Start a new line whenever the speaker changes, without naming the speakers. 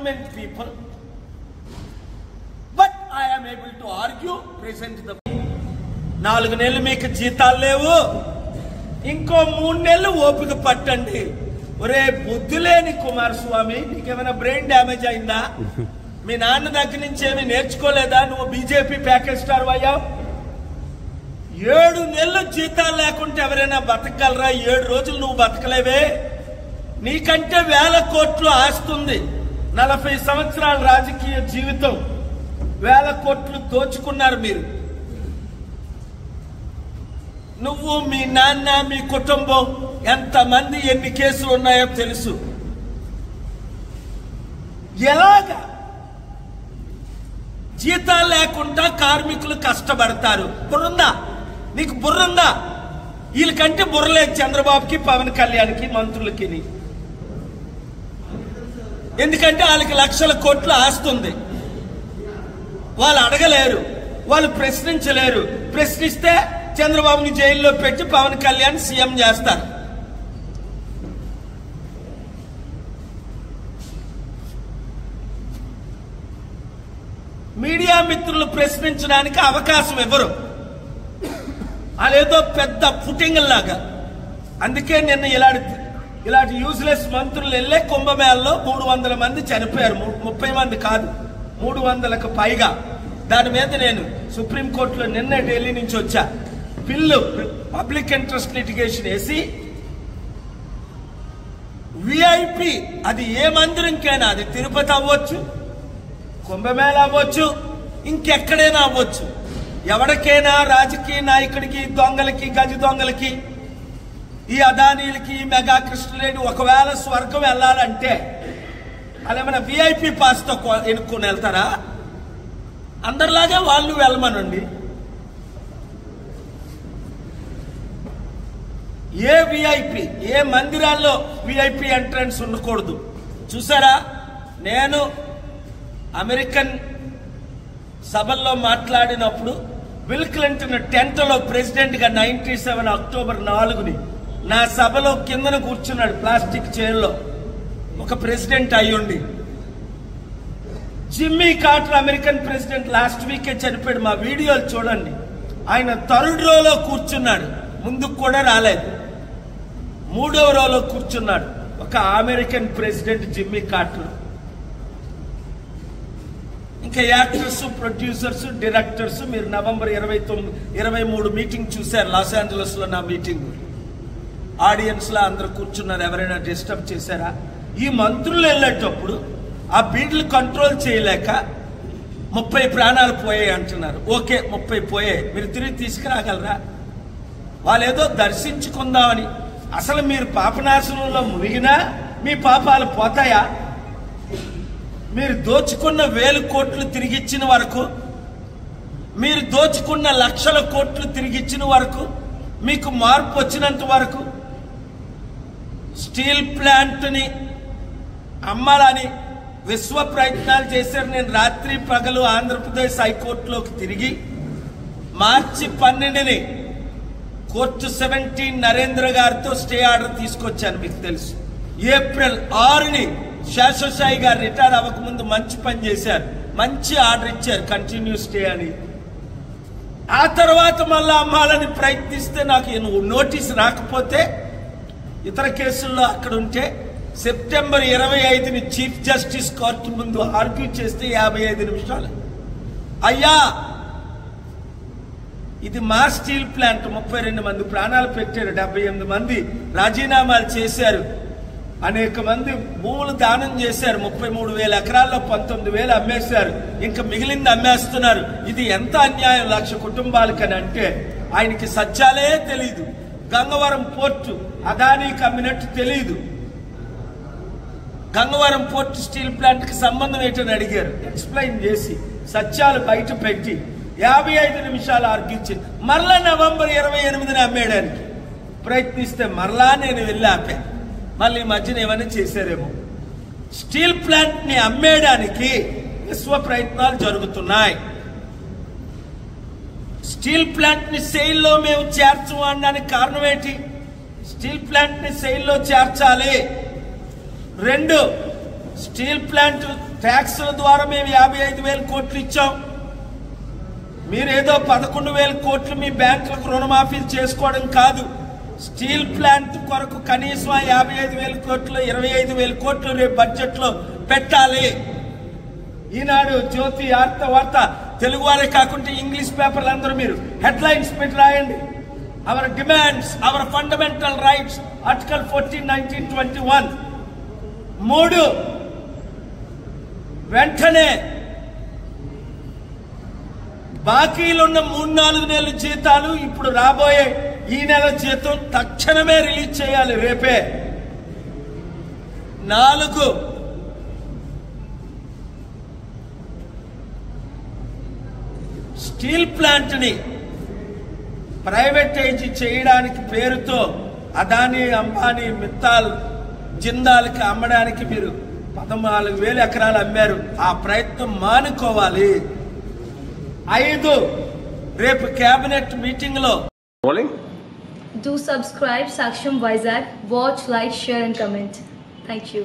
government people, but I am able to argue, present the 4 నెలలు మీకు జీతాలు లేవు, ఇంకో 3 నెలలు ఓపిక పట్టండి. ఒరే బుద్ధులేని కుమారస్వామి, నీకేమైనా బ్రెయిన్ డ్యామేజ్ అయిందా? మీ నాన్న దగ్గర నుంచి ఏమి నేర్చుకోలేదా? నువ్వు బీజేపీ ప్యాకేజ్ స్టార్ అయ్యావు. 7 నెలలు జీతాలు లేకుంటే ఎవరైనా బతకగలరా? 7 రోజులు నువ్వు బతకలేవే. నీకంటే 1000 కోట్లు ఆస్తుంది. 40 సంవత్సరాల రాజకీయ జీవితం, 1000 కోట్లు దోచుకున్నారు మీరు. నువ్వు, మీ నాన్న, మీ కుటుంబం, ఎంతమంది ఎన్ని కేసులు ఉన్నాయో తెలుసు. ఎలాగా జీతాలు లేకుండా కార్మికులు కష్టపడతారు? బుర్రుందా నీకు? బుర్రుందా? వీళ్ళకంటే బుర్రలేదు చంద్రబాబుకి, పవన్ కళ్యాణ్కి, మంత్రులకి. ఎందుకంటే వాళ్ళకి లక్షల కోట్లు ఆస్తుంది. వాళ్ళు అడగలేరు, వాళ్ళు ప్రశ్నించలేరు. ప్రశ్నిస్తే చంద్రబాబుని జైల్లో పెట్టి పవన్ కళ్యాణ్ సీఎం చేస్తారు. మీడియా మిత్రులు ప్రశ్నించడానికి అవకాశం ఇవ్వరు. వాళ్ళేదో పెద్ద ఫుటింగ్ లాగా. అందుకే నిన్న ఇలాంటి యూజ్లెస్ మంత్రులు వెళ్ళే కుంభమేళలో 300 మంది చనిపోయారు. 30 మంది కాదు, 300కు పైగా. దాని మీద నేను సుప్రీంకోర్టులో నిన్న ఢిల్లీ నుంచి వచ్చా. బిల్లు పబ్లిక్ ఇంట్రెస్ట్ లిటిగేషన్ వేసి విఐపి, అది ఏ మందిరంకైనా, అది తిరుపతి అవ్వచ్చు, కుంభమేళ అవ్వచ్చు, ఇంకెక్కడైనా అవ్వచ్చు, ఎవరికైనా, రాజకీయ నాయకుడికి, దొంగలకి, గజ దొంగలకి, ఈ అదానీలకి, మెగా కృష్ణలేని ఒకవేళ స్వర్గం వెళ్ళాలంటే వాళ్ళు ఏమైనా విఐపి పాస్తో ఎన్నుకొని వెళ్తారా? అందరిలాగే వాళ్ళు వెళ్ళమనండి. ఏ విఐపి, ఏ మందిరాల్లో విఐపి ఎంట్రన్స్ ఉండకూడదు. చూసారా, నేను అమెరికన్ సభల్లో మాట్లాడినప్పుడు బిల్ క్లింటన్ టెంట్లో ప్రెసిడెంట్ గా 97 అక్టోబర్ 4ని నా సభలో కిందన కూర్చున్నాడు ప్లాస్టిక్ చైర్లో, ఒక ప్రెసిడెంట్ అయ్యుండి. Jimmy Carter American president last వీకే చనిపోయాడు. మా వీడియోలు చూడండి. ఆయన 3rd రోలో కూర్చున్నాడు, ముందుకు కూడా రాలేదు. 3వ రోలో కూర్చున్నాడు ఒక అమెరికన్ ప్రెసిడెంట్ జిమ్మీ కార్టర్. ఇంకా యాక్టర్స్, ప్రొడ్యూసర్స్, డైరెక్టర్స్, మీరు నవంబర్ 23 మీటింగ్ చూశారు లాస్ ఏంజలస్ లో. నా మీటింగ్ ఆడియన్స్ లో అందరూ కూర్చున్నారు. ఎవరైనా డిస్టర్బ్ చేశారా? ఈ మంత్రులు వెళ్ళేటప్పుడు ఆ బీడ్లు కంట్రోల్ చేయలేక 30 ప్రాణాలు పోయాయి అంటున్నారు. ఓకే, 30 పోయాయి, మీరు తిరిగి తీసుకురాగలరా? వాళ్ళు ఏదో దర్శించుకుందామని. అసలు మీరు పాపనాశనంలో మునిగినా మీ పాపాలు పోతాయా? మీరు దోచుకున్న 1000 కోట్లు తిరిగిచ్చిన వరకు, మీరు దోచుకున్న లక్షల కోట్లు తిరిగిచ్చిన వరకు, మీకు మార్పు వచ్చినంత వరకు, స్టీల్ ప్లాంట్ని అమ్మాలని విశ్వ ప్రయత్నాలు చేశారు. నేను రాత్రి పగలు ఆంధ్రప్రదేశ్ హైకోర్టులోకి తిరిగి మార్చి 12ని కోర్టు 17 నరేంద్ర గారితో స్టే ఆర్డర్ తీసుకొచ్చాను. మీకు తెలుసు, ఏప్రిల్ 6ని శేషసాయి గారు రిటైర్ అవ్వకముందు మంచి పని చేశారు, మంచి ఆర్డర్ ఇచ్చారు, కంటిన్యూ స్టే అని. ఆ తర్వాత మళ్ళా అమ్మాలని ప్రయత్నిస్తే నాకు నోటీస్ రాకపోతే, ఇతర కేసుల్లో అక్కడ ఉంటే, సెప్టెంబర్ 25ని చీఫ్ జస్టిస్ కోర్టు ముందు ఆర్గ్యూ చేస్తే 55 నిమిషాలు. అయ్యా, ఇది మా స్టీల్ ప్లాంట్, 32 మంది ప్రాణాలు పెట్టారు, 78 మంది రాజీనామాలు చేశారు, అనేక మంది భూములు దానం చేశారు, 33,000 ఎకరాల్లో 19,000 అమ్మేశారు, ఇంకా మిగిలింది అమ్మేస్తున్నారు. ఇది ఎంత అన్యాయం 1,00,000 కుటుంబాలకని అంటే ఆయనకి సత్యాలే తెలీదు. గంగవరం పోర్టు అదానీకి అమ్మినట్టు తెలీదు. గంగవరం పోర్టు స్టీల్ ప్లాంట్ కి సంబంధం ఏంటని అడిగారు. ఎక్స్ప్లెయిన్ చేసి సత్యాలు బయట పెట్టి 55 నిమిషాలు ఆర్గించి మరలా నవంబర్ 28ని అమ్మేయడానికి ప్రయత్నిస్తే మరలా నేను వెళ్ళి ఆపాను. మళ్ళీ ఈ మధ్యన ఏమైనా చేశారేమో. స్టీల్ ప్లాంట్ ని అమ్మేయడానికి విశ్వ ప్రయత్నాలు జరుగుతున్నాయి. స్టీల్ ప్లాంట్ ని సెయిల్లో మేము చేర్చము అనడానికి కారణం ఏంటి? స్టీల్ ప్లాంట్ ని సెయిల్లో చేర్చాలి. 2, స్టీల్ ప్లాంట్ ట్యాక్సుల ద్వారా మేము 55,000 కోట్లు ఇచ్చాం. మీరేదో 11,000 కోట్లు మీ బ్యాంకులకు రుణమాఫీ చేసుకోవడం కాదు. స్టీల్ ప్లాంట్ కొరకు కనీసం 55,000 కోట్లు 25,000 కోట్లు రేపు బడ్జెట్ లో పెట్టాలి. ఈనాడు, జ్యోతి, వార్త తెలుగు వారే కాకుండా ఇంగ్లీష్ పేపర్లు అందరూ మీరు హెడ్లైన్స్ పెట్టి రాయండి. Hour demands, hour fundamental rights, article 14, 19, 21. 3, వెంటనే బాకీలున్న 3-4 నెలల జీతాలు ఇప్పుడు రాబోయే ఈ నెల జీతం తక్షణమే రిలీజ్ చేయాలి, రేపే. 4, స్టీల్ ప్లాంట్ ని ప్రైవేటైజ్ చేయడానికి పేరుతో అదానీ, అంబానీ, మిత్తాల్, జిందాల్కి అమ్మడానికి మీరు 14,000 ఎకరాలు అమ్మారు. ఆ ప్రయత్నం మానుకోవాలి. 5, రేపు కేబినెట్ మీటింగ్ లో
Do subscribe Saksham Vizag. Watch, like, share and comment. Thank you.